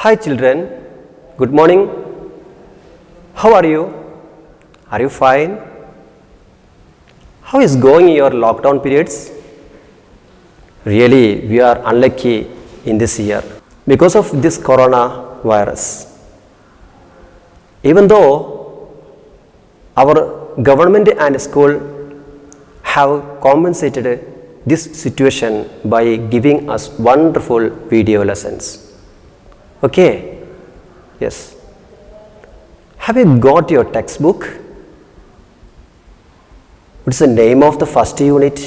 Hi children, good morning. How are you? Are you fine? How is going your lockdown periods? Really, we are unlucky in this year because of this coronavirus. Even though our government and school have compensated this situation by giving us wonderful video lessons. Okay, yes. Have you got your textbook? What is the name of the first unit?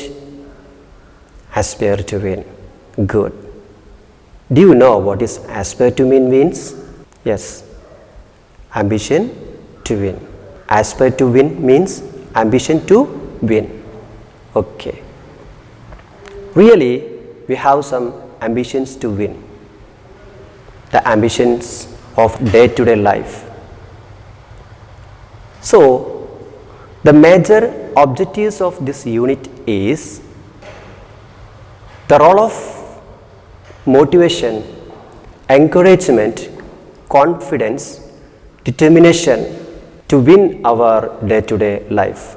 Aspire to win. Good. Do you know what is aspire to win means? Yes. Ambition to win. Aspire to win means ambition to win. Okay. Really, we have some ambitions to win. The ambitions of day-to-day life. So, the major objectives of this unit is the role of motivation, encouragement, confidence, determination to win our day-to-day life.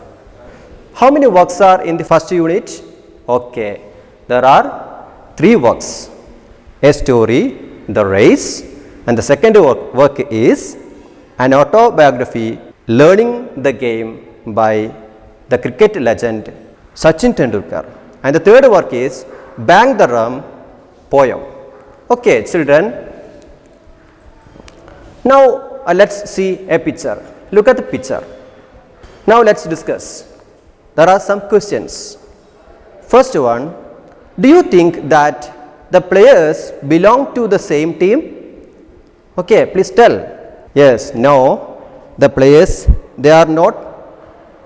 How many works are in the first unit? Okay, there are 3 works. A story, the race, and the second work is an autobiography, learning the game by the cricket legend Sachin Tendulkar. And the third work is Bang the Drum poem. Okay, children. Now let's see a picture. Look at the picture. Now let's discuss. There are some questions. First one, do you think that the players belong to the same team? Okay, please tell. Yes, no, the players, they are not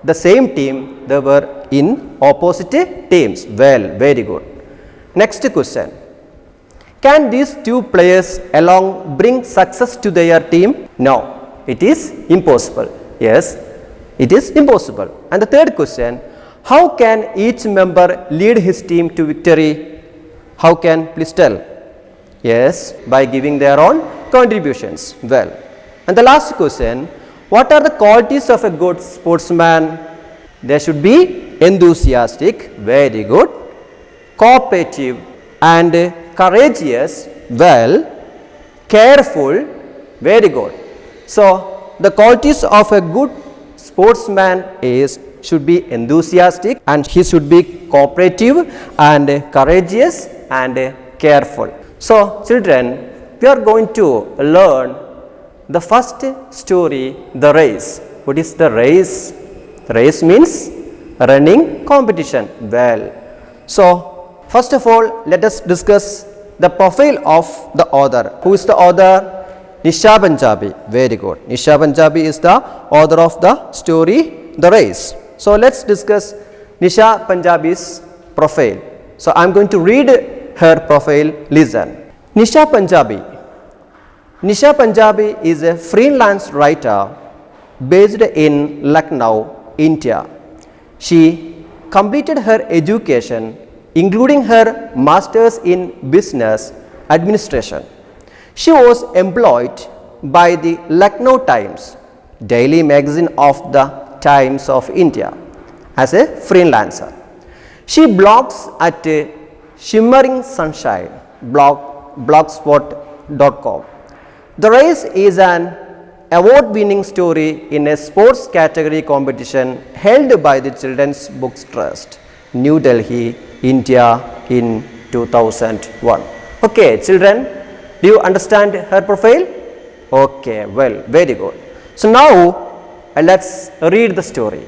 the same team, they were in opposite teams. Well, very good. Next question. Can these 2 players along bring success to their team? No, it is impossible. Yes, it is impossible. And the third question, how can each member lead his team to victory? How can? Please tell. Yes, by giving their own contributions. Well, and the last question, what are the qualities of a good sportsman? They should be enthusiastic, very good, cooperative and courageous, well, careful, very good. So, the qualities of a good sportsman should be enthusiastic and he should be cooperative and courageous and careful. So, children, we are going to learn the first story, the race. What is the race? The race means running competition. Well, so first of all, let us discuss the profile of the author. Who is the author? Nisha Punjabi. Very good. Nisha Punjabi is the author of the story, The Race. So let's discuss Nisha Punjabi's profile. So I am going to read her profile. Listen. Nisha Punjabi. Nisha Punjabi is a freelance writer based in Lucknow, India. She completed her education including her masters in business administration. She was employed by the Lucknow Times, daily magazine of the Times of India, as a freelancer. She blogs at Shimmering Sunshine, blogspot.com. The Race is an award-winning story in a sports category competition held by the Children's Books Trust, New Delhi, India in 2001. Okay, children, do you understand her profile? Okay, well, very good. So now let's read the story.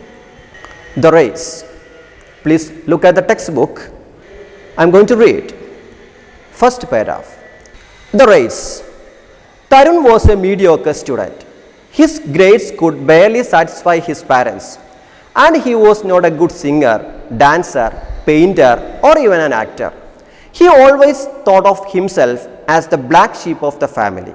The Race. Please look at the textbook. I am going to read. First paragraph. The Race. Tarun was a mediocre student. His grades could barely satisfy his parents, and he was not a good singer, dancer, painter, or even an actor. He always thought of himself as the black sheep of the family.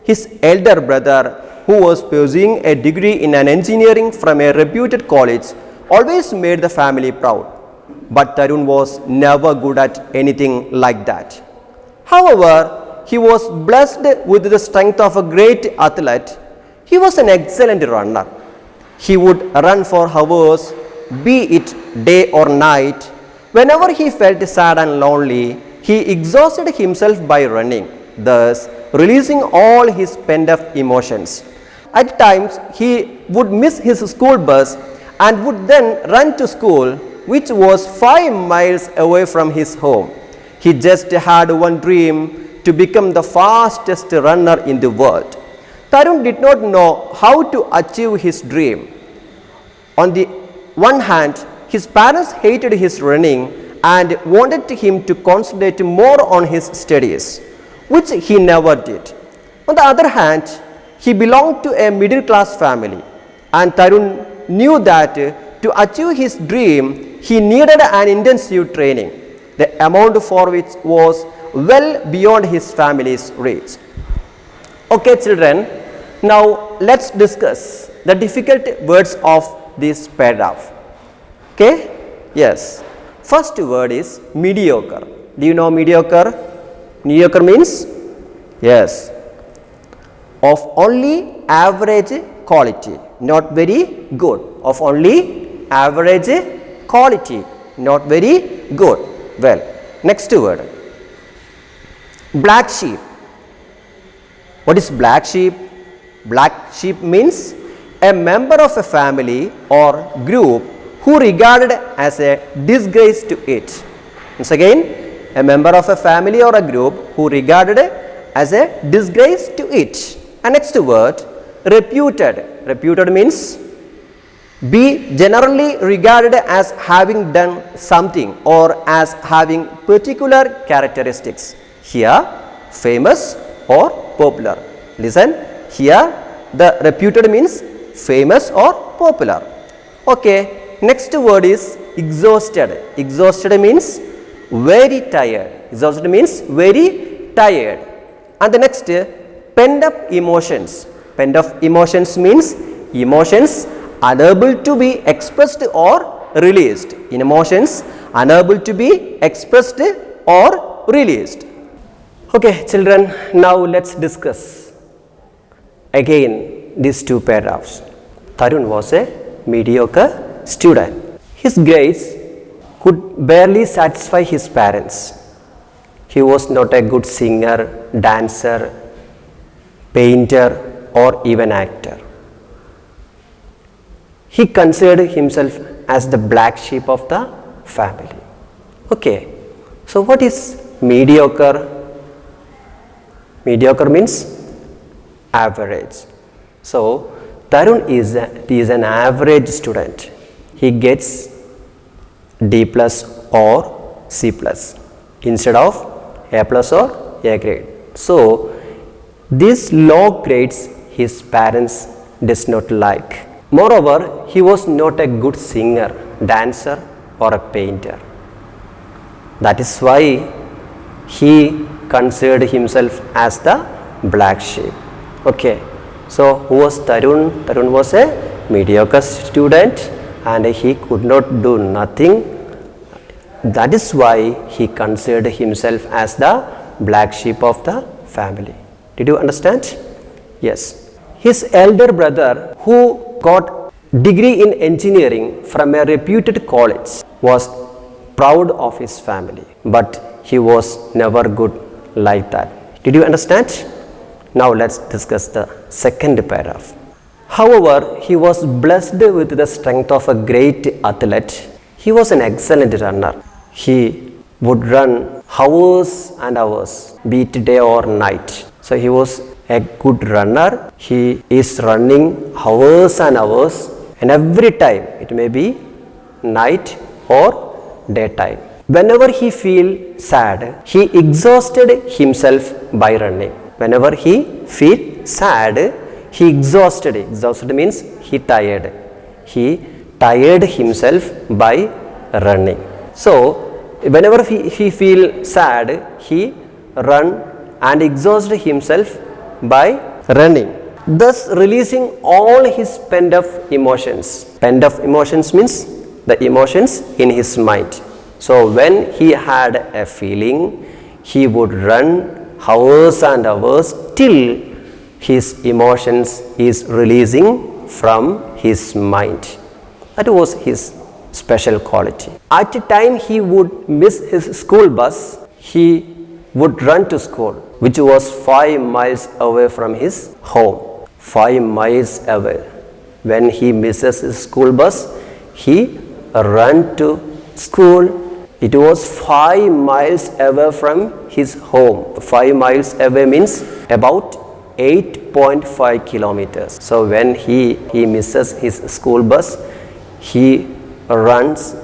His elder brother, who was pursuing a degree in an engineering from a reputed college, always made the family proud. But Tarun was never good at anything like that. However, he was blessed with the strength of a great athlete, he was an excellent runner. He would run for hours, be it day or night. Whenever he felt sad and lonely, he exhausted himself by running, thus releasing all his pent-up emotions. At times, he would miss his school bus and would then run to school, which was 5 miles away from his home. He just had one dream: to become the fastest runner in the world. Tarun did not know how to achieve his dream. On the one hand, his parents hated his running and wanted him to concentrate more on his studies, which he never did. On the other hand, he belonged to a middle class family, and Tarun knew that to achieve his dream, he needed an intensive training, the amount for which was well beyond his family's reach. Okay, children, now let's discuss the difficult words of this paragraph. Okay? Yes. First word is mediocre. Do you know mediocre? Mediocre means? Yes. Of only average quality, not very good. Of only average quality, not very good. Well, next word. Black sheep. What is black sheep? Black sheep means a member of a family or group who regarded as a disgrace to it. Once again, a member of a family or a group who regarded as a disgrace to it. And next word, reputed. Reputed means be generally regarded as having done something or as having particular characteristics. Here, famous or popular. Listen, here the reputed means famous or popular. Okay, next word is exhausted. Exhausted means very tired. Exhausted means very tired. And the next, pent up emotions. Pent up emotions means emotions unable to be expressed or released. Emotions unable to be expressed or released. Okay, children, now let's discuss again these two paragraphs. Tarun was a mediocre student. His grades could barely satisfy his parents. He was not a good singer, dancer, painter, or even actor. He considered himself as the black sheep of the family. Okay, so what is mediocre? Mediocre means average. So Tarun is an average student. He gets D plus or C plus instead of A plus or A grade. So these low grades his parents does not like. Moreover, he was not a good singer, dancer, or a painter. That is why he considered himself as the black sheep. Okay, so who was Tarun? Tarun was a mediocre student and he could not do nothing. That is why he considered himself as the black sheep of the family. Did you understand? Yes. His elder brother, who got degree in engineering from a reputed college, was proud of his family, but he was never good like that. Did you understand? Now let's discuss the second paragraph. However, he was blessed with the strength of a great athlete. He was an excellent runner. He would run hours and hours, be it day or night. So he was a good runner. He is running hours and hours, and every time, it may be night or daytime. Whenever he feels sad, he exhausted himself by running. Whenever he feels sad, he exhausted. Exhausted means he tired. He tired himself by running. So whenever he feels sad, he run and exhausted himself by running, thus releasing all his pent up emotions. Pent up emotions means the emotions in his mind. So when he had a feeling, he would run hours and hours till his emotions is releasing from his mind. That was his special quality. At a time he would miss his school bus, he would run to school, which was 5 miles away from his home. 5 miles away. When he misses his school bus, he ran to school. It was 5 miles away from his home. 5 miles away means about 8.5 kilometers. So when he misses his school bus, he runs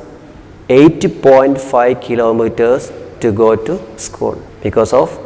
8.5 kilometers to go to school because of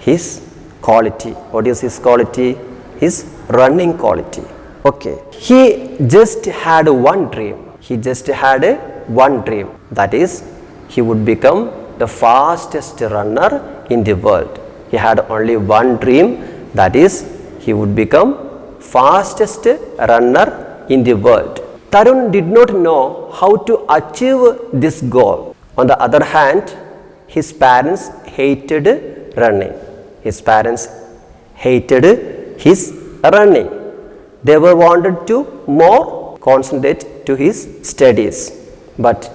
his quality. What is his quality? His running quality. Okay. He just had one dream. He just had one dream. That is, he would become the fastest runner in the world. He had only one dream. That is, he would become fastest runner in the world. Tarun did not know how to achieve this goal. On the other hand, his parents hated running. His parents hated his running. They were wanted to more concentrate to his studies. But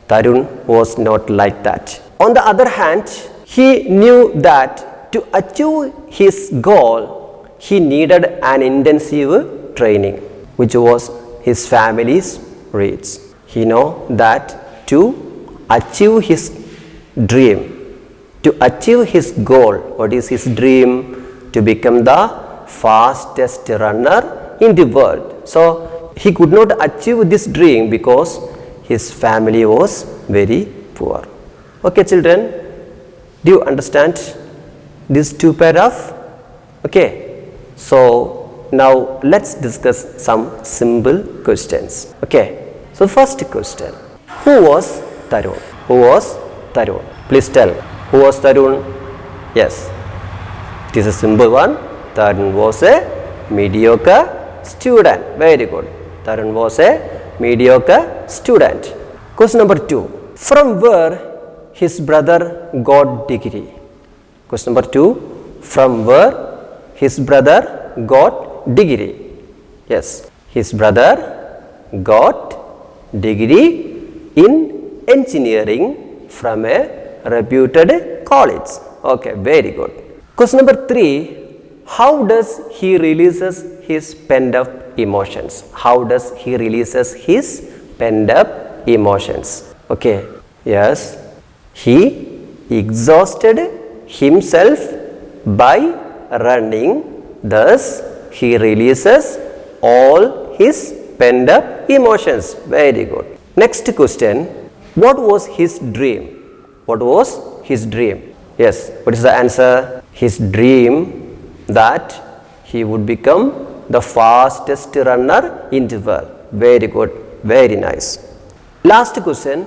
Tarun was not like that. On the other hand, he knew that to achieve his goal, he needed an intensive training, which was his family's needs. He knew that to achieve his dream, to achieve his goal, what is his dream? To become the fastest runner in the world. So he could not achieve this dream because his family was very poor. Okay, children, do you understand these two paragraphs? Okay, so now let's discuss some simple questions. Okay, so first question, who was Tarun? Who was Tarun? Please tell, who was Tarun? Yes, it is a simple one. Tarun was a mediocre student. Very good. Tarun was a mediocre student. Question number 2. From where his brother got degree? Question number 2. From where his brother got degree? Yes, his brother got degree in engineering from a reputed college. Okay, very good. Question number 3. How does he releases his pent up emotions? How does he releases his pent up emotions? Okay, yes, he exhausted himself by running, thus he releases all his pent up emotions. Very good. Next question, what was his dream? What was his dream? Yes, what is the answer? His dream that he would become the fastest runner in the world. Very good, very nice. Last question,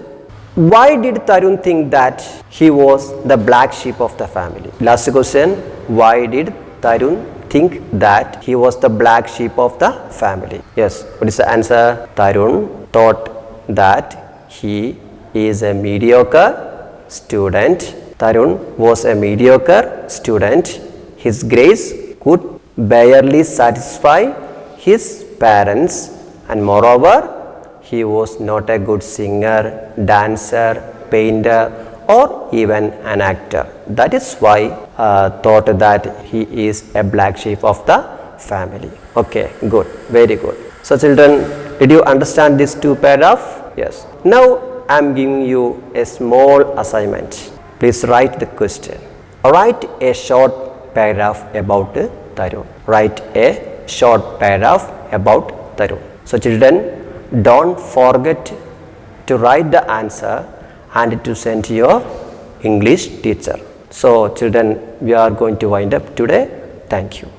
why did Tarun think that he was the black sheep of the family? Last question, why did Tarun think that he was the black sheep of the family? Yes, what is the answer? Tarun thought that he is a mediocre student. Tarun was a mediocre student. His grades could barely satisfy his parents, and moreover, he was not a good singer, dancer, painter, or even an actor. That is why thought that he is a black sheep of the family. Okay, good, very good. So children, did you understand these two paragraphs? Yes. Now I am giving you a small assignment. Please write the question. Write a short paragraph about Tarun. Write a short paragraph about Tarun. So children, don't forget to write the answer and to send to your English teacher. So children, we are going to wind up today. Thank you.